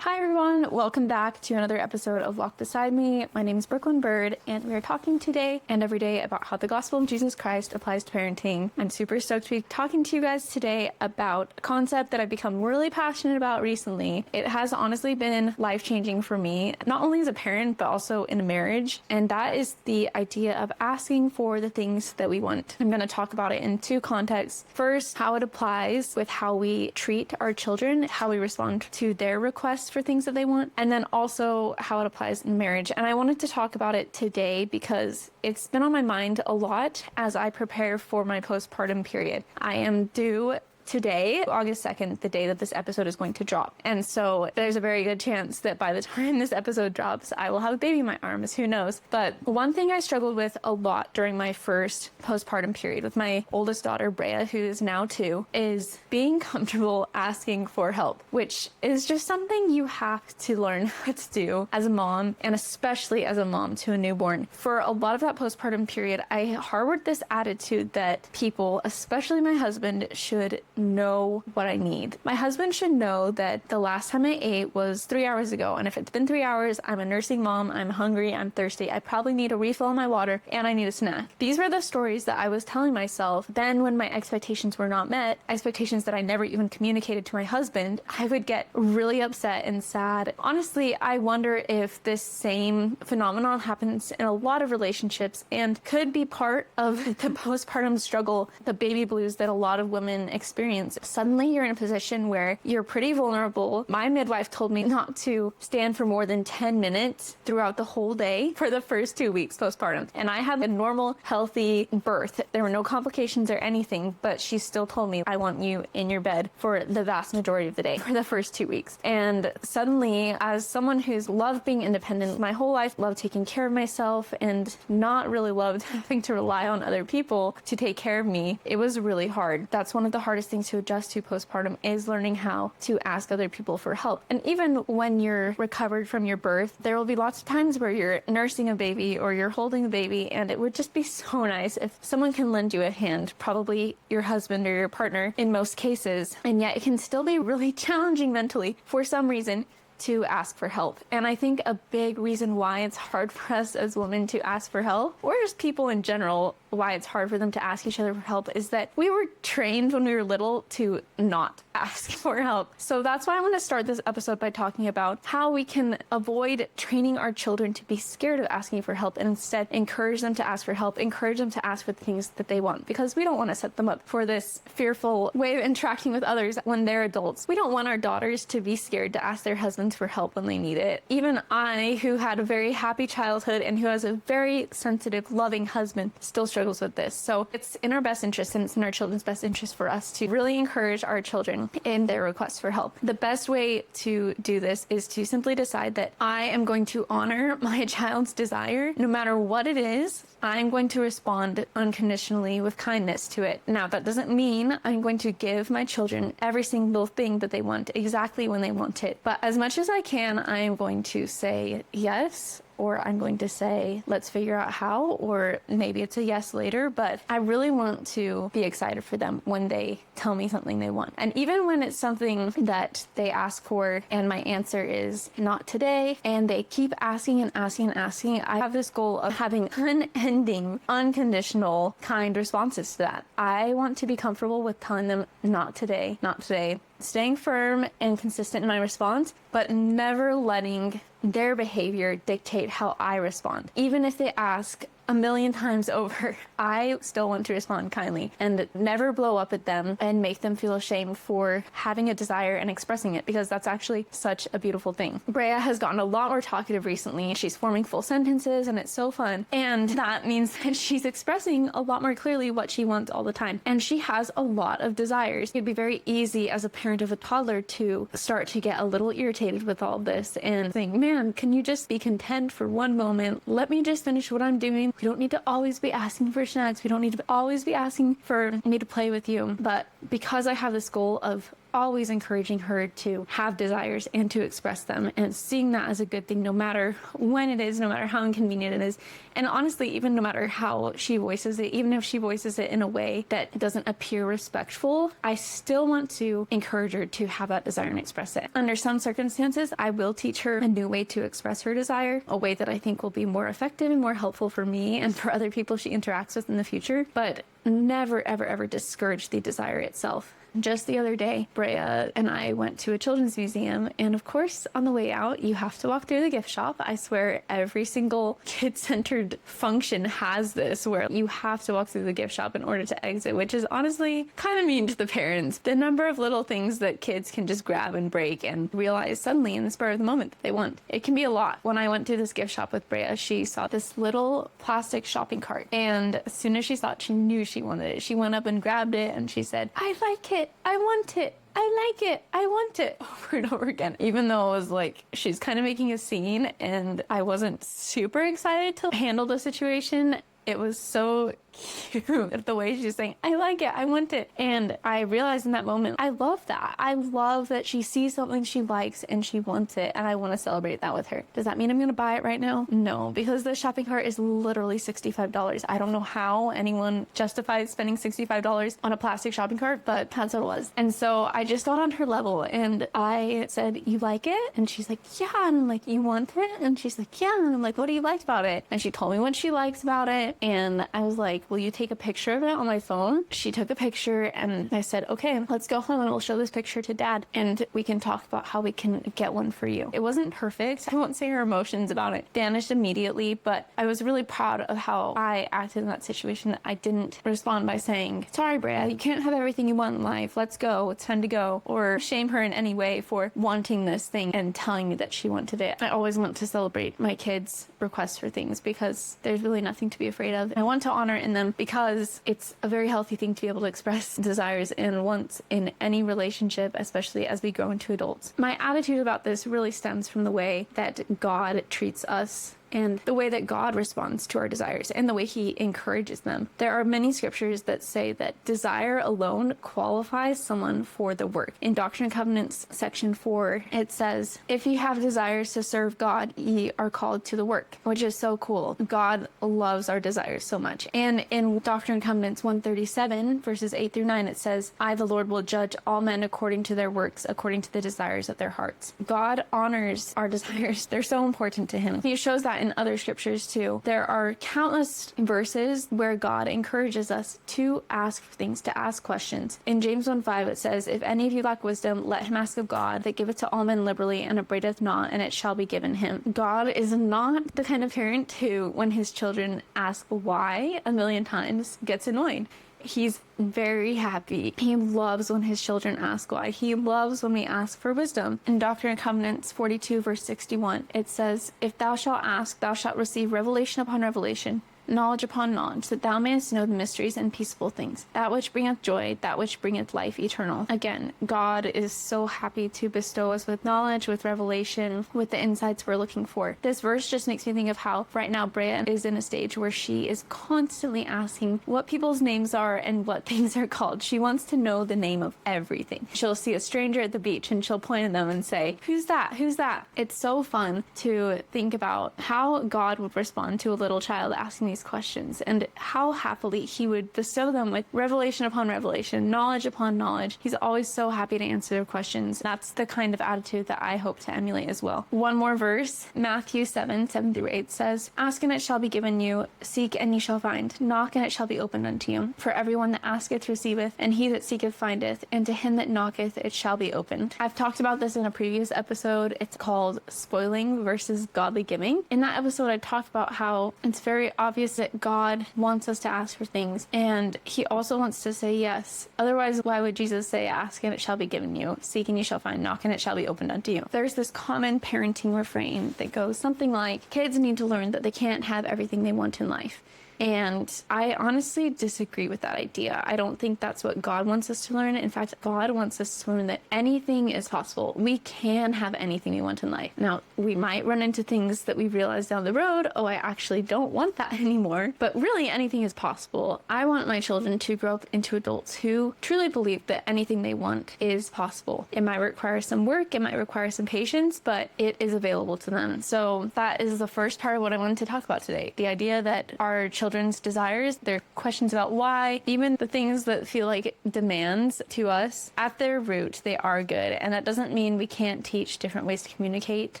Hi everyone, welcome back to another episode of Walk Beside Me. My name is Brooklyn Bird, and we are talking today and every day about how the gospel of Jesus Christ applies to parenting. I'm super stoked to be talking to you guys today about a concept that I've become really passionate about recently. It has honestly been life-changing for me, not only as a parent, but also in a marriage, and that is the idea of asking for the things that we want. I'm going to talk about it in two contexts. First, how it applies with how we treat our children, how we respond to their requests for things that they want, and then also how it applies in marriage. And I wanted to talk about it today because it's been on my mind a lot as I prepare for my postpartum period. I am due today, August 2nd, the day that this episode is going to drop. And so there's a very good chance that by the time this episode drops, I will have a baby in my arms, who knows. But one thing I struggled with a lot during my first postpartum period with my oldest daughter, Brea, who is now 2, is being comfortable asking for help, which is just something you have to learn how to do as a mom, and especially as a mom to a newborn. For a lot of that postpartum period, I harbored this attitude that people, especially my husband, should know what I need. My husband should know that the last time I ate was 3 hours ago, and if it's been 3 hours, I'm a nursing mom, I'm hungry, I'm thirsty, I probably need a refill on my water, and I need a snack. These were the stories that I was telling myself. Then when my expectations were not met, expectations that I never even communicated to my husband, I would get really upset and sad. Honestly, I wonder if this same phenomenon happens in a lot of relationships and could be part of the postpartum struggle, the baby blues that a lot of women experience. Suddenly you're in a position where you're pretty vulnerable. My midwife told me not to stand for more than 10 minutes throughout the whole day for the first 2 weeks postpartum. And I had a normal, healthy birth. There were no complications or anything, but she still told me, I want you in your bed for the vast majority of the day for the first 2 weeks. And suddenly, as someone who's loved being independent my whole life, loved taking care of myself, and not really loved having to rely on other people to take care of me, it was really hard. That's one of the hardest things to adjust to postpartum, is learning how to ask other people for help. And even when you're recovered from your birth, there will be lots of times where you're nursing a baby or you're holding a baby, and it would just be so nice if someone can lend you a hand, probably your husband or your partner in most cases. And yet it can still be really challenging mentally for some reason to ask for help. And I think a big reason why it's hard for us as women to ask for help, or just people in general, why it's hard for them to ask each other for help, is that we were trained when we were little to not ask for help. So that's why I want to start this episode by talking about how we can avoid training our children to be scared of asking for help, and instead encourage them to ask for help, encourage them to ask for the things that they want, because we don't want to set them up for this fearful way of interacting with others when they're adults. We don't want our daughters to be scared to ask their husbands for help when they need it. Even I, who had a very happy childhood and who has a very sensitive, loving husband, still struggles with this. So it's in our best interest, and it's in our children's best interest for us to really encourage our children in their requests for help. The best way to do this is to simply decide that I am going to honor my child's desire. No matter what it is, I'm going to respond unconditionally with kindness to it. Now, that doesn't mean I'm going to give my children every single thing that they want exactly when they want it. But as much as I can, I am going to say yes, or I'm going to say, let's figure out how, or maybe it's a yes later, but I really want to be excited for them when they tell me something they want. And even when it's something that they ask for and my answer is not today, and they keep asking and asking and asking, I have this goal of having unending, unconditional, kind responses to that. I want to be comfortable with telling them, not today, not today, staying firm and consistent in my response, but never letting their behavior dictate how I respond. Even if they ask a million times over, I still want to respond kindly and never blow up at them and make them feel ashamed for having a desire and expressing it, because that's actually such a beautiful thing. Brea has gotten a lot more talkative recently. She's forming full sentences and it's so fun. And that means that she's expressing a lot more clearly what she wants all the time. And she has a lot of desires. It'd be very easy as a parent of a toddler to start to get a little irritated with all this and think, man, can you just be content for one moment? Let me just finish what I'm doing. We don't need to always be asking for snacks. We don't need to always be asking for me to play with you. But because I have this goal of always encouraging her to have desires and to express them, and seeing that as a good thing, no matter when it is, no matter how inconvenient it is. And honestly, even no matter how she voices it, even if she voices it in a way that doesn't appear respectful, I still want to encourage her to have that desire and express it. Under some circumstances, I will teach her a new way to express her desire, a way that I think will be more effective and more helpful for me and for other people she interacts with in the future, but never, ever, ever discourage the desire itself. Just the other day, Brea and I went to a children's museum, and of course, on the way out, you have to walk through the gift shop. I swear every single kid-centered function has this, where you have to walk through the gift shop in order to exit, which is honestly kind of mean to the parents. The number of little things that kids can just grab and break and realize suddenly in the spur of the moment that they want. It can be a lot. When I went through this gift shop with Brea, she saw this little plastic shopping cart, and as soon as she saw it, she knew she wanted it. She went up and grabbed it, and she said, "I like it. I want it. I like it. I want it," over and over again. Even though it was like, she's kind of making a scene, and I wasn't super excited to handle the situation. It was so cute the way she's saying, "I like it, I want it." And I realized in that moment, I love that. I love that she sees something she likes and she wants it, and I want to celebrate that with her. Does that mean I'm going to buy it right now? No, because the shopping cart is literally $65. I don't know how anyone justifies spending $65 on a plastic shopping cart, but that's what it was. And so I just got on her level, and I said, "You like it?" And she's like, "Yeah." And I'm like, "You want it?" And she's like, "Yeah." And I'm like, "What do you like about it?" And she told me what she likes about it, and I was like, "Will you take a picture of it on my phone?" She took a picture, and I said, "Okay, let's go home and we'll show this picture to Dad, and we can talk about how we can get one for you." It wasn't perfect. I won't say her emotions about it vanished immediately, but I was really proud of how I acted in that situation. I didn't respond by saying, "Sorry, Brea, you can't have everything you want in life. Let's go. It's time to go," or shame her in any way for wanting this thing and telling me that she wanted it. I always want to celebrate my kids' requests for things because there's really nothing to be afraid of. I want to honor in them because it's a very healthy thing to be able to express desires and wants in any relationship, especially as we grow into adults. My attitude about this really stems from the way that God treats us and the way that God responds to our desires and the way he encourages them. There are many scriptures that say that desire alone qualifies someone for the work. In Doctrine and Covenants section 4, it says, "If ye have desires to serve God, ye are called to the work," which is so cool. God loves our desires so much. And in Doctrine and Covenants 137, verses 8 through 9, it says, "I, the Lord, will judge all men according to their works, according to the desires of their hearts." God honors our desires. They're so important to him. He shows that in other scriptures too. There are countless verses where God encourages us to ask things, to ask questions. In James 1:5 it says, "If any of you lack wisdom, let him ask of God, that giveth to all men liberally, and upbraideth not, and it shall be given him." God is not the kind of parent who, when his children ask why a million times, gets annoyed. He's very happy. He loves when his children ask why. He loves when we ask for wisdom. In Doctrine and Covenants 42, verse 61, it says, "If thou shalt ask, thou shalt receive revelation upon revelation, knowledge upon knowledge, that thou mayest know the mysteries and peaceable things, that which bringeth joy, that which bringeth life eternal." Again, God is so happy to bestow us with knowledge, with revelation, with the insights we're looking for. This verse just makes me think of how right now Brea is in a stage where she is constantly asking what people's names are and what things are called. She wants to know the name of everything. She'll see a stranger at the beach and she'll point at them and say, "Who's that? Who's that?" It's so fun to think about how God would respond to a little child asking these questions, and how happily he would bestow them with revelation upon revelation, knowledge upon knowledge. He's always so happy to answer their questions. That's the kind of attitude that I hope to emulate as well. One more verse, Matthew 7 through 8 says, "Ask and it shall be given you, seek and ye shall find, knock and it shall be opened unto you. For everyone that asketh receiveth, and he that seeketh findeth, and to him that knocketh it shall be opened." I've talked about this in a previous episode. It's called Spoiling versus Godly Giving. In that episode, I talked about how it's very obvious that God wants us to ask for things, and he also wants to say yes. Otherwise, why would Jesus say, "Ask and it shall be given you, seek and you shall find, knock and it shall be opened unto you"? There's this common parenting refrain that goes something like, kids need to learn that they can't have everything they want in life. And I honestly disagree with that idea. I don't think that's what God wants us to learn. In fact, God wants us to learn that anything is possible. We can have anything we want in life. Now, we might run into things that we realize down the road, oh, I actually don't want that anymore. But really, anything is possible. I want my children to grow up into adults who truly believe that anything they want is possible. It might require some work, it might require some patience, but it is available to them. So that is the first part of what I wanted to talk about today. The idea that our children's desires, their questions about why, even the things that feel like demands to us, at their root, they are good. And that doesn't mean we can't teach different ways to communicate.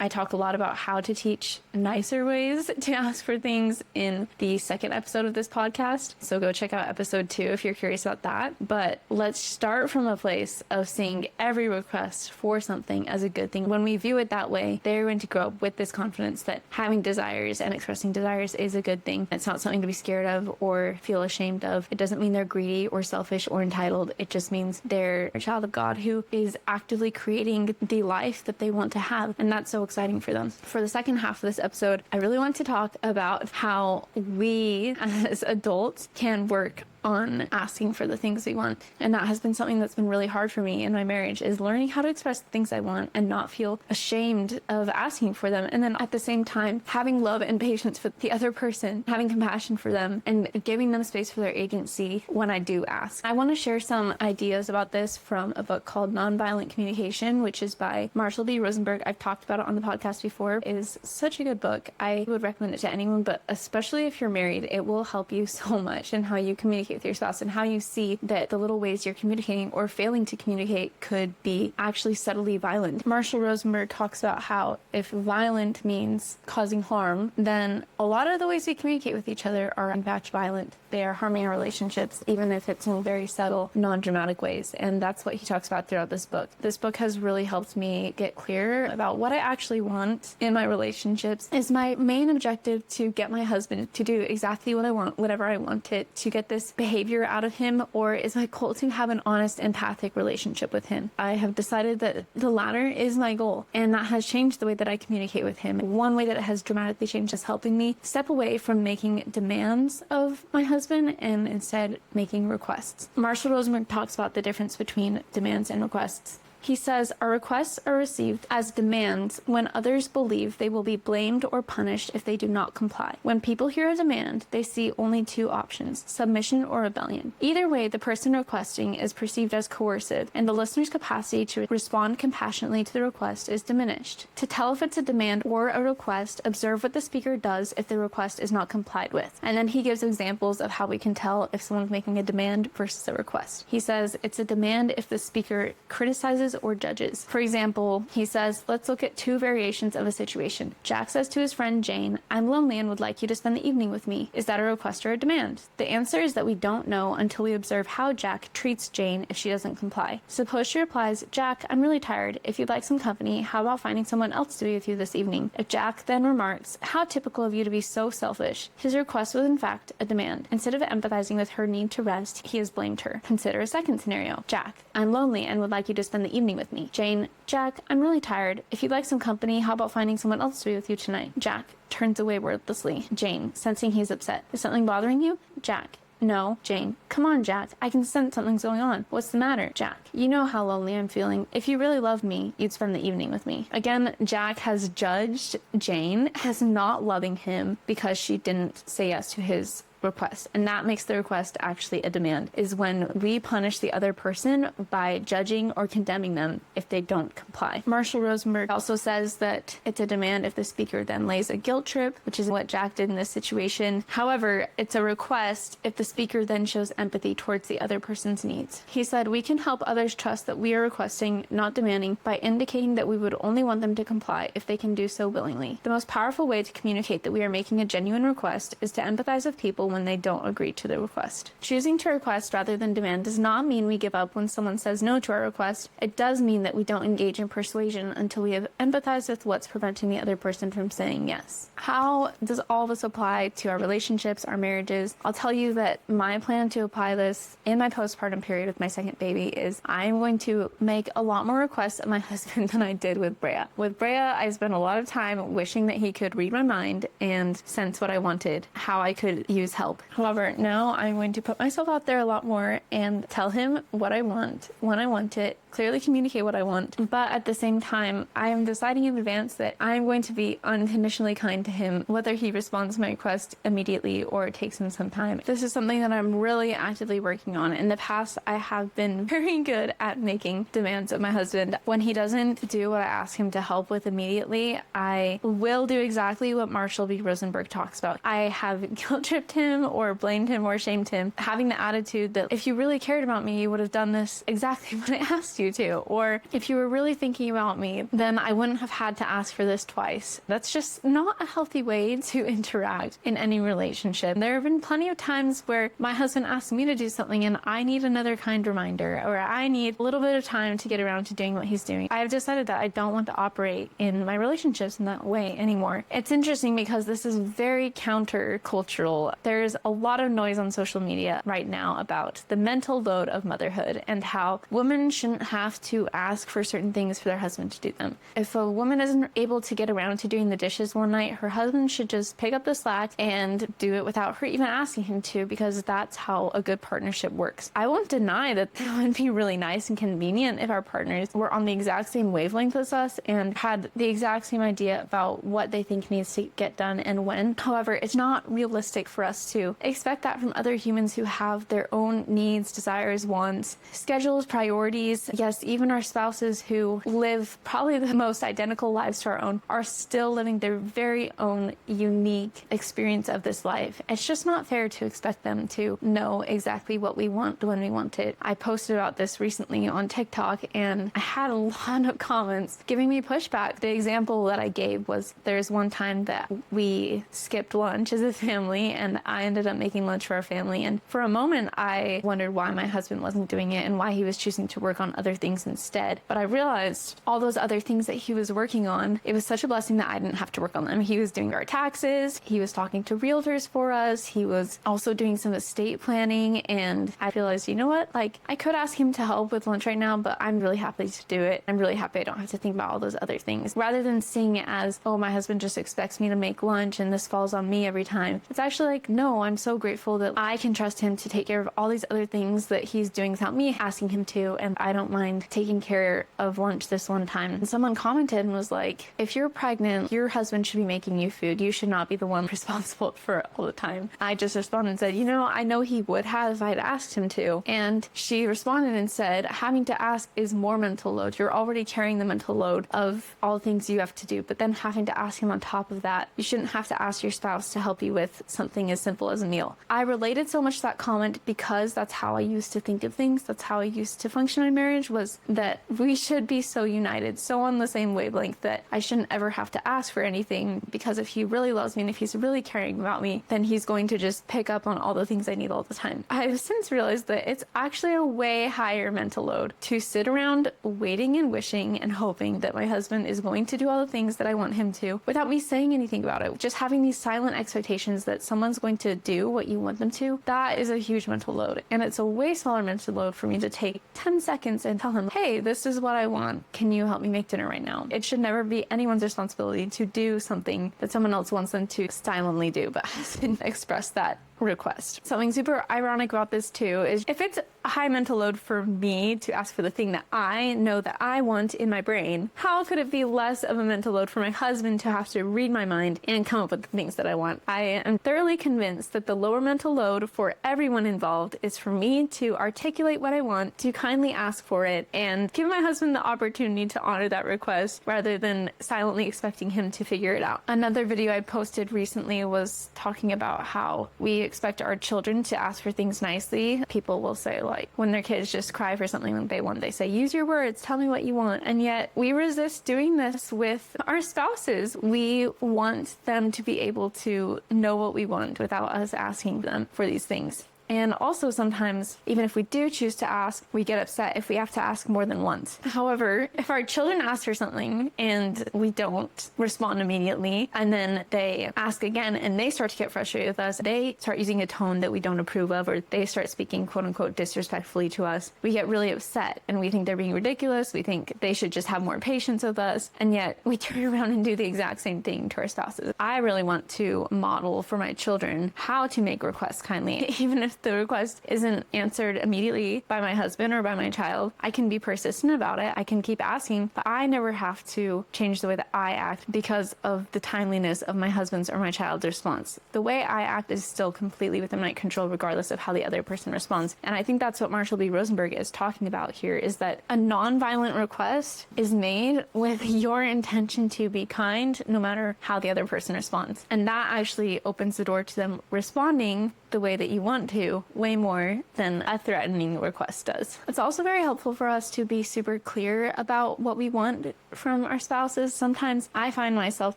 I talk a lot about how to teach nicer ways to ask for things in the second episode of this podcast. So go check out episode 2 if you're curious about that. But let's start from a place of seeing every request for something as a good thing. When we view it that way, they're going to grow up with this confidence that having desires and expressing desires is a good thing. It's not something to be scared of or feel ashamed of. It doesn't mean they're greedy or selfish or entitled. It just means they're a child of God who is actively creating the life that they want to have. And that's so exciting for them. For the second half of this episode, I really want to talk about how we as adults can work on asking for the things we want. And that has been something that's been really hard for me in my marriage, is learning how to express the things I want and not feel ashamed of asking for them. And then at the same time, having love and patience for the other person, having compassion for them and giving them space for their agency when I do ask. I want to share some ideas about this from a book called Nonviolent Communication, which is by Marshall B. Rosenberg. I've talked about it on the podcast before. It is such a good book. I would recommend it to anyone, but especially if you're married, it will help you so much in how you communicate with your spouse and how you see that the little ways you're communicating or failing to communicate could be actually subtly violent. Marshall Rosenberg talks about how if violent means causing harm, then a lot of the ways we communicate with each other are in fact violent. They are harming our relationships, even if it's in very subtle, non-dramatic ways. And that's what he talks about throughout this book. This book has really helped me get clear about what I actually want in my relationships. Is my main objective to get my husband to do exactly what I want, whatever I want it, to get this behavior out of him, or is my goal to have an honest, empathic relationship with him? I have decided that the latter is my goal, and that has changed the way that I communicate with him. One way that it has dramatically changed is helping me step away from making demands of my husband and instead making requests. Marshall Rosenberg talks about the difference between demands and requests. He says, our requests are received as demands when others believe they will be blamed or punished if they do not comply. When people hear a demand, they see only two options, submission or rebellion. Either way, the person requesting is perceived as coercive, and the listener's capacity to respond compassionately to the request is diminished. To tell if it's a demand or a request, observe what the speaker does if the request is not complied with. And then he gives examples of how we can tell if someone's making a demand versus a request. He says it's a demand if the speaker criticizes or judges. For example, he says, let's look at two variations of a situation. Jack says to his friend Jane, I'm lonely and would like you to spend the evening with me. Is that a request or a demand? The answer is that we don't know until we observe how Jack treats Jane if she doesn't comply. Suppose she replies, Jack, I'm really tired. If you'd like some company, how about finding someone else to be with you this evening? If Jack then remarks, how typical of you to be so selfish, his request was in fact a demand. Instead of empathizing with her need to rest, he has blamed her. Consider a second scenario. Jack, I'm lonely and would like you to spend the evening with me. Jane, Jack, I'm really tired. If you'd like some company, how about finding someone else to be with you tonight? Jack turns away wordlessly. Jane, sensing he's upset. Is something bothering you? Jack, no. Jane, come on, Jack. I can sense something's going on. What's the matter? Jack, you know how lonely I'm feeling. If you really loved me, you'd spend the evening with me. Again, Jack has judged Jane as not loving him because she didn't say yes to his request, and that makes the request actually a demand, is when we punish the other person by judging or condemning them if they don't comply. Marshall Rosenberg also says that it's a demand if the speaker then lays a guilt trip, which is what Jack did in this situation. However, it's a request if the speaker then shows empathy towards the other person's needs. He said, we can help others trust that we are requesting, not demanding, by indicating that we would only want them to comply if they can do so willingly. The most powerful way to communicate that we are making a genuine request is to empathize with people when they don't agree to the request. Choosing to request rather than demand does not mean we give up when someone says no to our request. It does mean that we don't engage in persuasion until we have empathized with what's preventing the other person from saying yes. How does all this apply to our relationships, our marriages? I'll tell you that my plan to apply this in my postpartum period with my second baby is I'm going to make a lot more requests of my husband than I did with Brea. With Brea, I spent a lot of time wishing that he could read my mind and sense what I wanted, how I could use help help. However, now I'm going to put myself out there a lot more and tell him what I want, when I want it, clearly communicate what I want. But at the same time, I am deciding in advance that I'm going to be unconditionally kind to him, whether he responds to my request immediately or it takes him some time. This is something that I'm really actively working on. In the past, I have been very good at making demands of my husband. When he doesn't do what I ask him to help with immediately, I will do exactly what Marshall B. Rosenberg talks about. I have guilt-tripped him or blamed him or shamed him, having the attitude that if you really cared about me, you would have done this exactly when I asked you to. Or if you were really thinking about me, then I wouldn't have had to ask for this twice. That's just not a healthy way to interact in any relationship. There have been plenty of times where my husband asks me to do something and I need another kind reminder, or I need a little bit of time to get around to doing what he's doing. I have decided that I don't want to operate in my relationships in that way anymore. It's interesting because this is very counter-cultural. There's a lot of noise on social media right now about the mental load of motherhood and how women shouldn't have to ask for certain things for their husband to do them. If a woman isn't able to get around to doing the dishes one night, her husband should just pick up the slack and do it without her even asking him to, because that's how a good partnership works. I won't deny that it would be really nice and convenient if our partners were on the exact same wavelength as us and had the exact same idea about what they think needs to get done and when. However, it's not realistic for us to expect that from other humans who have their own needs, desires, wants, schedules, priorities. Yes, even our spouses who live probably the most identical lives to our own are still living their very own unique experience of this life. It's just not fair to expect them to know exactly what we want when we want it. I posted about this recently on TikTok and I had a lot of comments giving me pushback. The example that I gave was there's one time that we skipped lunch as a family and I ended up making lunch for our family, and for a moment I wondered why my husband wasn't doing it and why he was choosing to work on other things instead. But I realized all those other things that he was working on, it was such a blessing that I didn't have to work on them. He was doing our taxes, he was talking to realtors for us, he was also doing some estate planning, and I realized, you know what, like I could ask him to help with lunch right now, but I'm really happy to do it. I'm really happy I don't have to think about all those other things. Rather than seeing it as, oh, my husband just expects me to make lunch and this falls on me every time, it's actually like, no, I'm so grateful that I can trust him to take care of all these other things that he's doing without me asking him to, and I don't mind taking care of lunch this one time. And someone commented and was like, if you're pregnant, your husband should be making you food. You should not be the one responsible for it all the time. I just responded and said, you know, I know he would have if I'd asked him to. And she responded and said, having to ask is more mental load. You're already carrying the mental load of all the things you have to do, but then having to ask him on top of that, you shouldn't have to ask your spouse to help you with something as simple as a meal. I related so much to that comment because that's how I used to think of things. That's how I used to function in marriage, was that we should be so united, so on the same wavelength, that I shouldn't ever have to ask for anything, because if he really loves me and if he's really caring about me, then he's going to just pick up on all the things I need all the time. I've since realized that it's actually a way higher mental load to sit around waiting and wishing and hoping that my husband is going to do all the things that I want him to without me saying anything about it. Just having these silent expectations that someone's going to do what you want them to, that is a huge mental load. And it's a way smaller mental load for me to take 10 seconds and tell him, hey, this is what I want. Can you help me make dinner right now? It should never be anyone's responsibility to do something that someone else wants them to silently do, but hasn't expressed that request. Something super ironic about this too is if it's a high mental load for me to ask for the thing that I know that I want in my brain, how could it be less of a mental load for my husband to have to read my mind and come up with the things that I want? I am thoroughly convinced that the lower mental load for everyone involved is for me to articulate what I want, to kindly ask for it, and give my husband the opportunity to honor that request rather than silently expecting him to figure it out. Another video I posted recently was talking about how we expect our children to ask for things nicely. People will say, like, when their kids just cry for something that they want, they say, use your words, tell me what you want. And yet we resist doing this with our spouses. We want them to be able to know what we want without us asking them for these things. And also sometimes, even if we do choose to ask, we get upset if we have to ask more than once. However, if our children ask for something and we don't respond immediately, and then they ask again and they start to get frustrated with us, they start using a tone that we don't approve of, or they start speaking quote unquote disrespectfully to us, we get really upset and we think they're being ridiculous. We think they should just have more patience with us. And yet we turn around and do the exact same thing to our spouses. I really want to model for my children how to make requests kindly. Even if the request isn't answered immediately by my husband or by my child, I can be persistent about it. I can keep asking, but I never have to change the way that I act because of the timeliness of my husband's or my child's response. The way I act is still completely within my control regardless of how the other person responds. And I think that's what Marshall B. Rosenberg is talking about here, is that a nonviolent request is made with your intention to be kind no matter how the other person responds. And that actually opens the door to them responding the way that you want to, way more than a threatening request does. It's also very helpful for us to be super clear about what we want from our spouses. Sometimes I find myself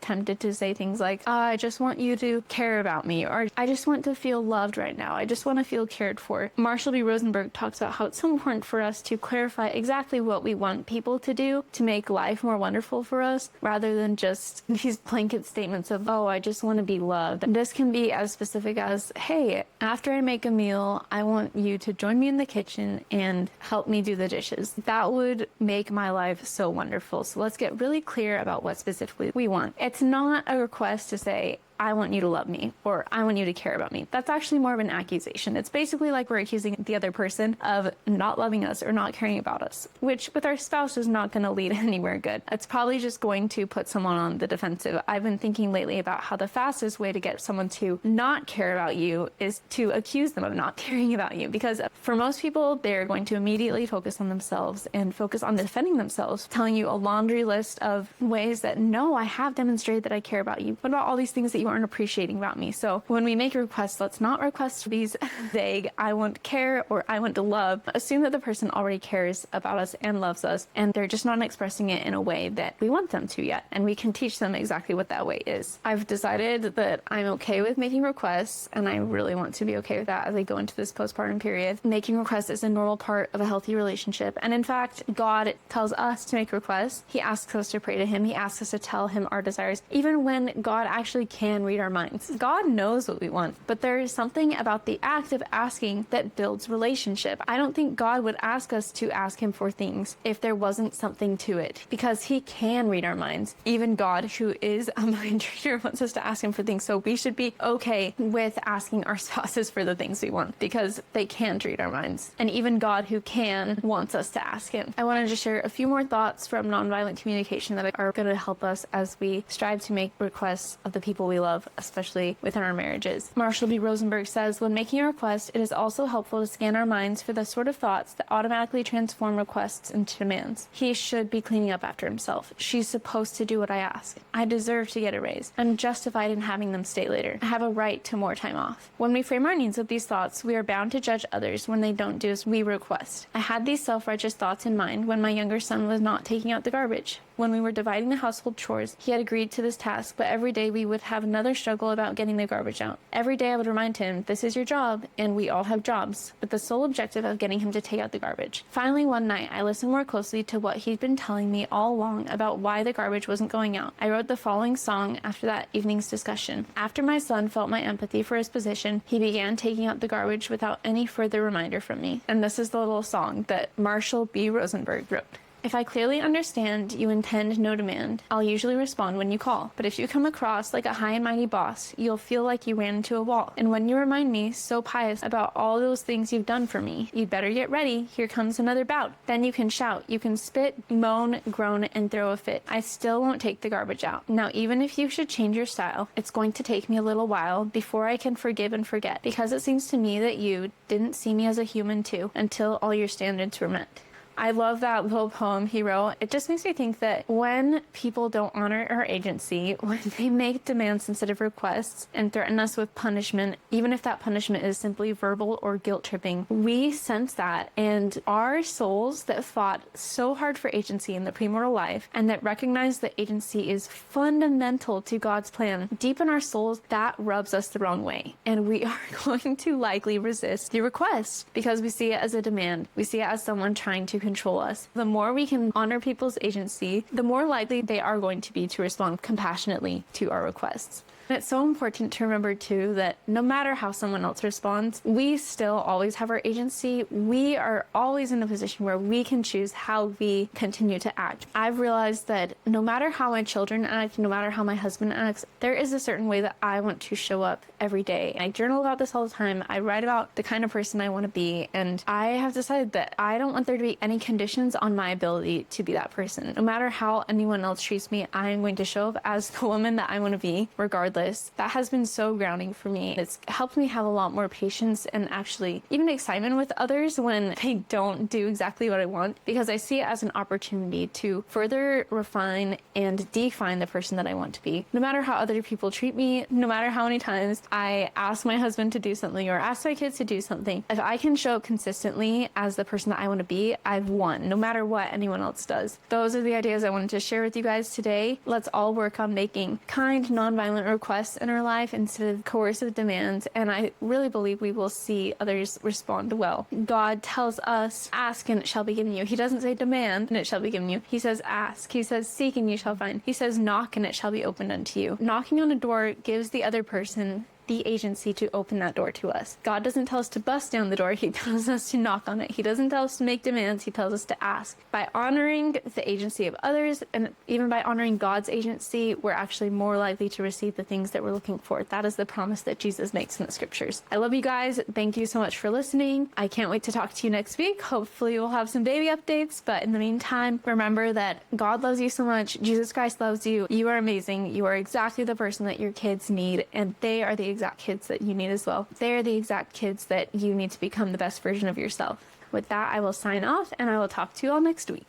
tempted to say things like, I just want you to care about me, or I just want to feel loved right now. I just want to feel cared for. Marshall B. Rosenberg talks about how it's so important for us to clarify exactly what we want people to do to make life more wonderful for us, rather than just these blanket statements of, oh, I just want to be loved. And this can be as specific as, hey, after I make a meal, I want you to join me in the kitchen and help me do the dishes. That would make my life so wonderful. So let's get really clear about what specifically we want. It's not a request to say, I want you to love me, or I want you to care about me. That's actually more of an accusation. It's basically like we're accusing the other person of not loving us or not caring about us, which with our spouse is not going to lead anywhere good. It's probably just going to put someone on the defensive. I've been thinking lately about how the fastest way to get someone to not care about you is to accuse them of not caring about you, because for most people, they're going to immediately focus on themselves and focus on defending themselves, telling you a laundry list of ways that, no, I have demonstrated that I care about you. What about all these things that you aren't appreciating about me? So when we make requests, let's not request these vague, I want care or I want to love. Assume that the person already cares about us and loves us, and they're just not expressing it in a way that we want them to yet. And we can teach them exactly what that way is. I've decided that I'm okay with making requests, and I really want to be okay with that as I go into this postpartum period. Making requests is a normal part of a healthy relationship. And in fact, God tells us to make requests. He asks us to pray to him. He asks us to tell him our desires, even when God actually can read our minds. God knows what we want, but there is something about the act of asking that builds relationship. I don't think God would ask us to ask him for things if there wasn't something to it, because he can read our minds. Even God, who is a mind reader, wants us to ask him for things. So we should be okay with asking our spouses for the things we want, because they can't read our minds. And even God, who can, wants us to ask him. I wanted to share a few more thoughts from nonviolent communication that are going to help us as we strive to make requests of the people we love, especially within our marriages. Marshall B. Rosenberg says, when making a request, it is also helpful to scan our minds for the sort of thoughts that automatically transform requests into demands. He should be cleaning up after himself. She's supposed to do what I ask. I deserve to get a raise. I'm justified in having them stay later. I have a right to more time off. When we frame our needs with these thoughts, we are bound to judge others when they don't do as we request. I had these self-righteous thoughts in mind when my younger son was not taking out the garbage. When we were dividing the household chores, he had agreed to this task, but every day we would have another struggle about getting the garbage out. Every day I would remind him, this is your job, and we all have jobs, with the sole objective of getting him to take out the garbage. Finally, one night, I listened more closely to what he'd been telling me all along about why the garbage wasn't going out. I wrote the following song after that evening's discussion. After my son felt my empathy for his position, he began taking out the garbage without any further reminder from me. And this is the little song that Marshall B. Rosenberg wrote. If I clearly understand you intend no demand, I'll usually respond when you call. But if you come across like a high and mighty boss, you'll feel like you ran into a wall. And when you remind me, so pious, about all those things you've done for me, you'd better get ready. Here comes another bout. Then you can shout, you can spit, moan, groan, and throw a fit. I still won't take the garbage out. Now, even if you should change your style, it's going to take me a little while before I can forgive and forget, because it seems to me that you didn't see me as a human too until all your standards were met. I love that little poem he wrote. It just makes me think that when people don't honor our agency, when they make demands instead of requests and threaten us with punishment, even if that punishment is simply verbal or guilt tripping, we sense that. And our souls that fought so hard for agency in the premortal life and that recognize that agency is fundamental to God's plan, deep in our souls, that rubs us the wrong way. And we are going to likely resist the request because we see it as a demand. We see it as someone trying to control us. The more we can honor people's agency, the more likely they are going to be to respond compassionately to our requests. And it's so important to remember, too, that no matter how someone else responds, we still always have our agency. We are always in a position where we can choose how we continue to act. I've realized that no matter how my children act, no matter how my husband acts, there is a certain way that I want to show up every day. I journal about this all the time. I write about the kind of person I want to be. And I have decided that I don't want there to be any conditions on my ability to be that person. No matter how anyone else treats me, I am going to show up as the woman that I want to be, regardless. That has been so grounding for me. It's helped me have a lot more patience and actually even excitement with others when they don't do exactly what I want, because I see it as an opportunity to further refine and define the person that I want to be. No matter how other people treat me, no matter how many times I ask my husband to do something or ask my kids to do something, if I can show up consistently as the person that I want to be, I've won, no matter what anyone else does. Those are the ideas I wanted to share with you guys today. Let's all work on making kind, nonviolent requests in our life instead of coercive demands, and I really believe we will see others respond well. God tells us, ask and it shall be given you. He doesn't say demand and it shall be given you. He says ask. He says seek and you shall find. He says knock and it shall be opened unto you. Knocking on a door gives the other person the agency to open that door to us. God doesn't tell us to bust down the door. He tells us to knock on it. He doesn't tell us to make demands. He tells us to ask. By honoring the agency of others and even by honoring God's agency, we're actually more likely to receive the things that we're looking for. That is the promise that Jesus makes in the scriptures. I love you guys. Thank you so much for listening. I can't wait to talk to you next week. Hopefully we'll have some baby updates, but in the meantime, remember that God loves you so much. Jesus Christ loves you. You are amazing. You are exactly the person that your kids need, and they are the exact kids that you need as well. They're the exact kids that you need to become the best version of yourself. With that, I will sign off and I will talk to you all next week.